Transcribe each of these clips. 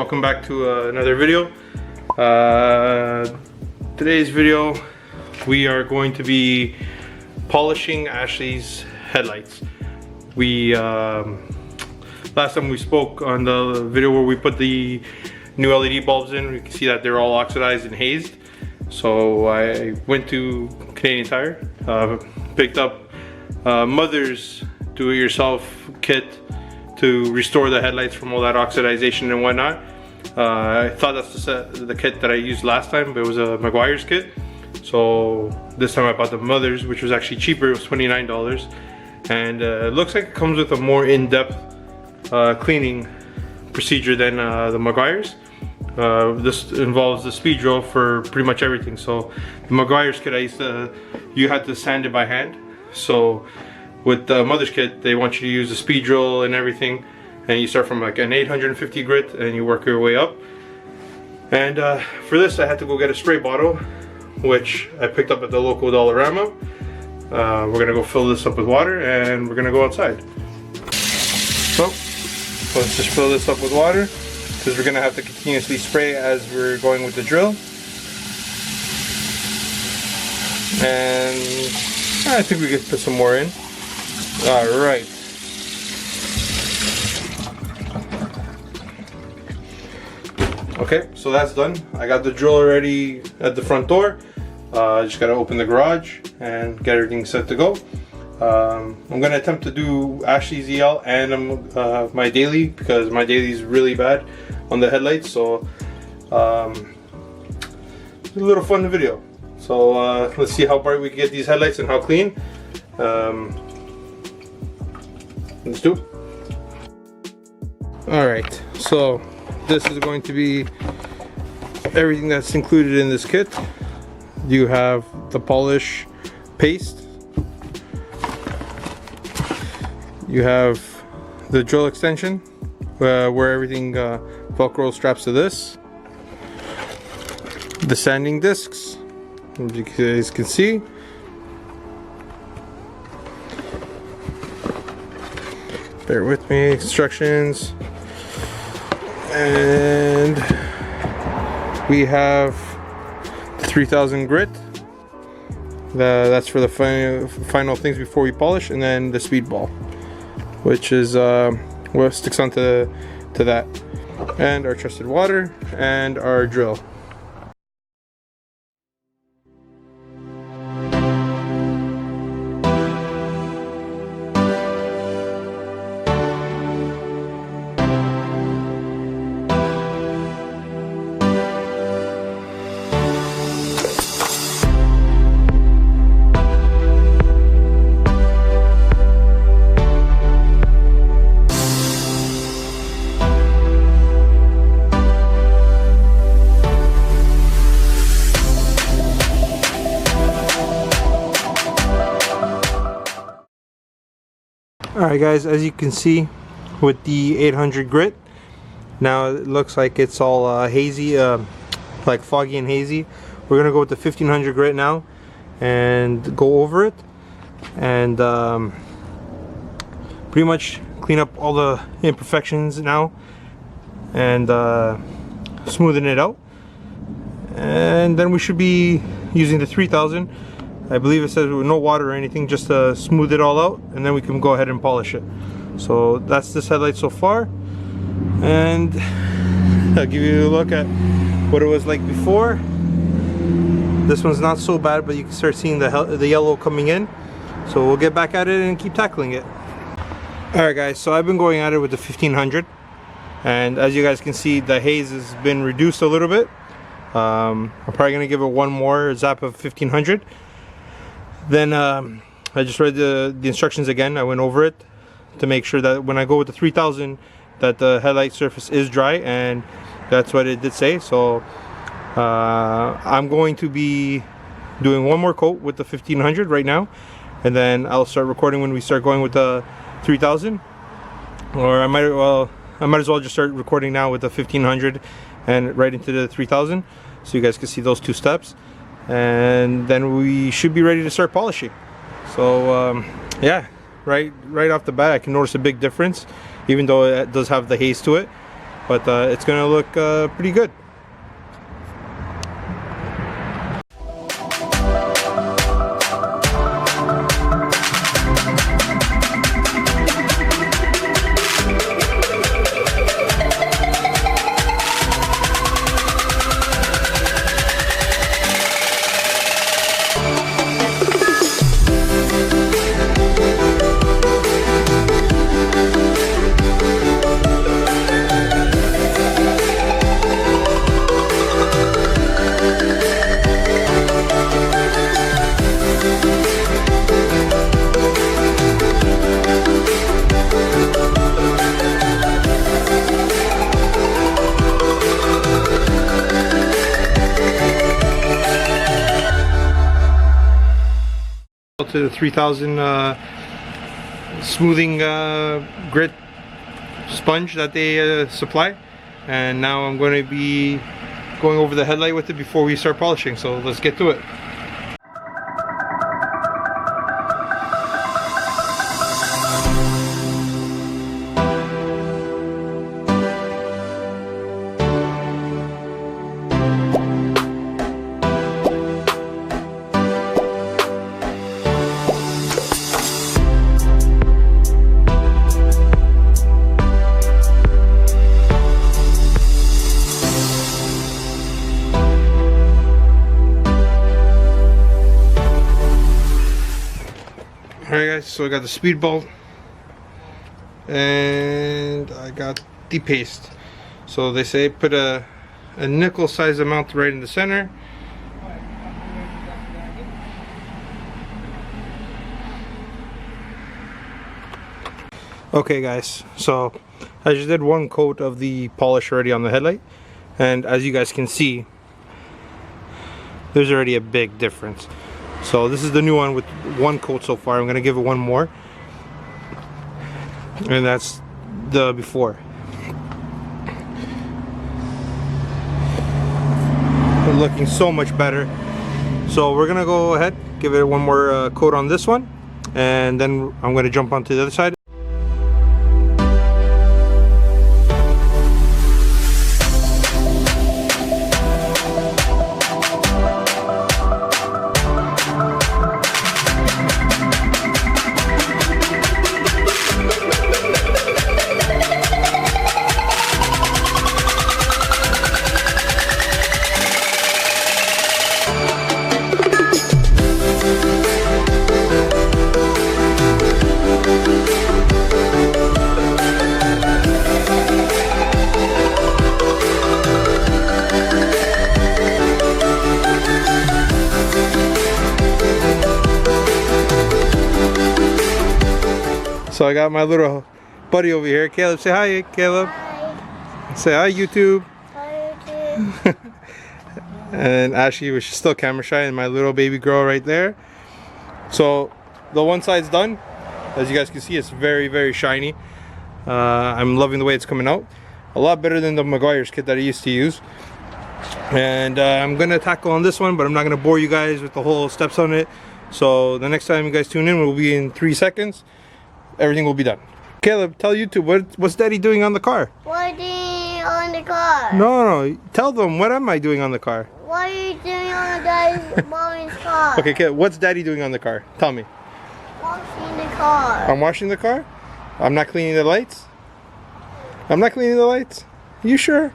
welcome back to another video. Today's video we are going to be polishing Ashley's headlights. We last time we spoke on the video where we put the new LED bulbs in, we can see that they're all oxidized and hazed. So I went to Canadian Tire, picked up Mother's do-it-yourself kit to restore the headlights from all that oxidization and whatnot. I thought that's the kit that I used last time, but it was a Meguiar's kit. So this time I bought the Mother's, which was actually cheaper. It was $29, and it looks like it comes with a more in-depth cleaning procedure than the Meguiar's. This involves the speed drill for pretty much everything. So the Meguiar's kit, you had to sand it by hand. So with the Mother's kit, they want you to use the speed drill and everything, and you start from like an 850 grit and you work your way up. And for this I had to go get a spray bottle, which I picked up at the local Dollarama. We're gonna go fill this up with water and we're gonna go outside. So let's just fill this up with water, because we're gonna have to continuously spray as we're going with the drill. And I think we could put some more in. Alright. Okay, so that's done. I got the drill already at the front door. I just gotta open the garage and get everything set to go. I'm gonna attempt to do Ashley's EL and my daily, because my daily is really bad on the headlights. So it's a little fun video. So let's see how bright we can get these headlights and how clean. Let's do it. Alright, so this is going to be everything that's included in this kit. You have the polish paste, you have the drill extension where everything Velcro straps to this, the sanding discs, as you guys can see, bear with me, instructions, and we have 3000 grit. That's for the final things before we polish, and then the speed ball, which is what sticks onto that, and our trusted water and our drill. Alright guys, as you can see with the 800 grit, now it looks like it's all hazy, like foggy and hazy. We're gonna go with the 1500 grit now and go over it and pretty much clean up all the imperfections now and smoothen it out. And then we should be using the 3000. I believe it says with no water or anything, just to smooth it all out, and then we can go ahead and polish it. So that's this headlight so far, and I'll give you a look at what it was like before. This one's not so bad, but you can start seeing the yellow coming in. So we'll get back at it and keep tackling it. Alright guys, so I've been going at it with the 1500, and as you guys can see, the haze has been reduced a little bit. I'm probably going to give it one more zap of 1500. Then I just read the instructions again. I went over it to make sure that when I go with the 3000 that the headlight surface is dry, and that's what it did say. So I'm going to be doing one more coat with the 1500 right now, and then I'll start recording when we start going with the 3000. Or I might as well just start recording now with the 1500 and right into the 3000, so you guys can see those two steps. And then we should be ready to start polishing. So yeah, right off the bat I can notice a big difference, even though it does have the haze to it. but it's gonna look pretty good. To the 3000 smoothing grit sponge that they supply, and now I'm going to be going over the headlight with it before we start polishing, so let's get to it. Alright guys, so I got the speed ball and I got the paste. So they say put a nickel size amount right in the center. Okay guys, so I just did one coat of the polish already on the headlight, and as you guys can see, there's already a big difference. So this is the new one with one coat so far. I'm going to give it one more, and that's the before. It's looking so much better. So we're going to go ahead, give it one more coat on this one, and then I'm going to jump onto the other side. So I got my little buddy over here. Caleb, say hi, Caleb. Hi. Say hi, YouTube. Hi, YouTube. And Ashley was still camera shy, and my little baby girl right there. So the one side's done. As you guys can see, it's very, very shiny. I'm loving the way it's coming out. A lot better than the Meguiar's kit that I used to use. And I'm gonna tackle on this one, but I'm not gonna bore you guys with the whole steps on it. So the next time you guys tune in will be in 3 seconds. Everything will be done. Caleb, tell YouTube what's Daddy doing on the car? What are you doing on the car? No, tell them, what am I doing on the car? What are you doing on Daddy's mommy's car? Okay, Caleb, what's Daddy doing on the car? Tell me. Washing the car. I'm washing the car? I'm not cleaning the lights? I'm not cleaning the lights? You sure?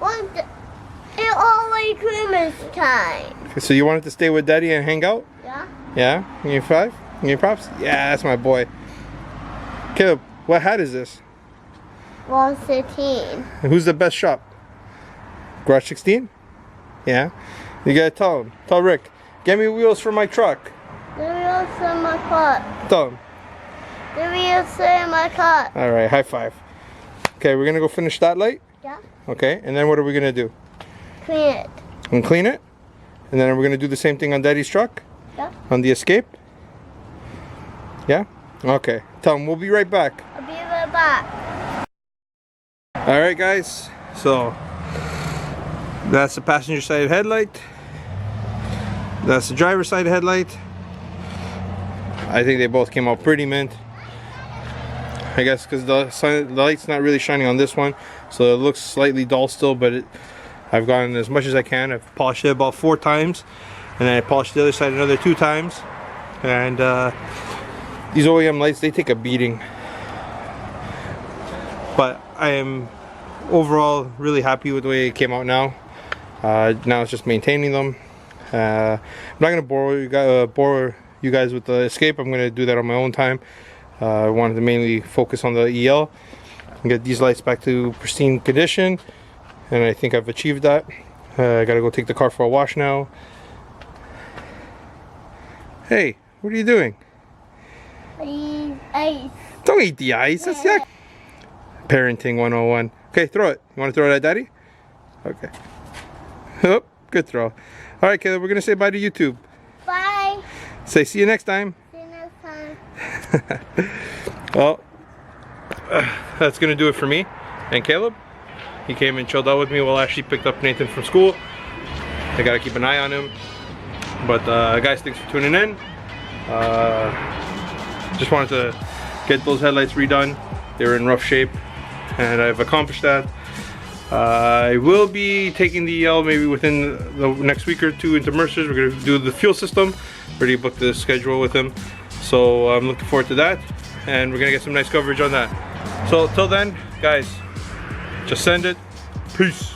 It's always Christmas time. Okay, so you wanted to stay with Daddy and hang out? Yeah? Yeah? Give me 5? Give me props? Yeah, that's my boy. Caleb, what hat is this? 116. And who's the best shop? Garage 16? Yeah? You gotta tell him. Tell Rick. Get me wheels for my truck. The wheels in my car. Tell him. The wheels in my car. Alright, high five. Okay, we're gonna go finish that light. Yeah? Okay, and then what are we gonna do? Clean it. And clean it? And then we're gonna do the same thing on Daddy's truck? Yeah? On the Escape? Yeah? Okay. Tell him we'll be right back. I'll be right back. Alright guys, so that's the passenger side headlight. That's the driver side headlight. I think they both came out pretty mint. I guess because the light's not really shining on this one, so it looks slightly dull still, but I've gotten as much as I can. I've polished it about 4 times, and then I polished the other side another 2 times. And these OEM lights, they take a beating, but I am overall really happy with the way it came out now. Now it's just maintaining them. I'm not gonna bore you guys with the Escape. I'm gonna do that on my own time. I wanted to mainly focus on the EL and get these lights back to pristine condition, and I think I've achieved that. I gotta go take the car for a wash now. Hey, what are you doing? Ice. Don't eat the ice. That's yuck. Parenting 101. Okay, throw it. You want to throw it at Daddy? Okay. Oh, good throw. All right, Caleb, we're gonna say bye to YouTube. Bye. Say see you next time. See you next time. Well, that's gonna do it for me and Caleb. He came and chilled out with me while Ashley picked up Nathan from school. I gotta keep an eye on him. But guys, thanks for tuning in. Just wanted to get those headlights redone. They were in rough shape, and I've accomplished that. I will be taking the EL maybe within the next week or 2 into Mercer's. We're gonna do the fuel system. Already booked the schedule with him, so I'm looking forward to that, and we're gonna get some nice coverage on that. So till then, guys, just send it. Peace.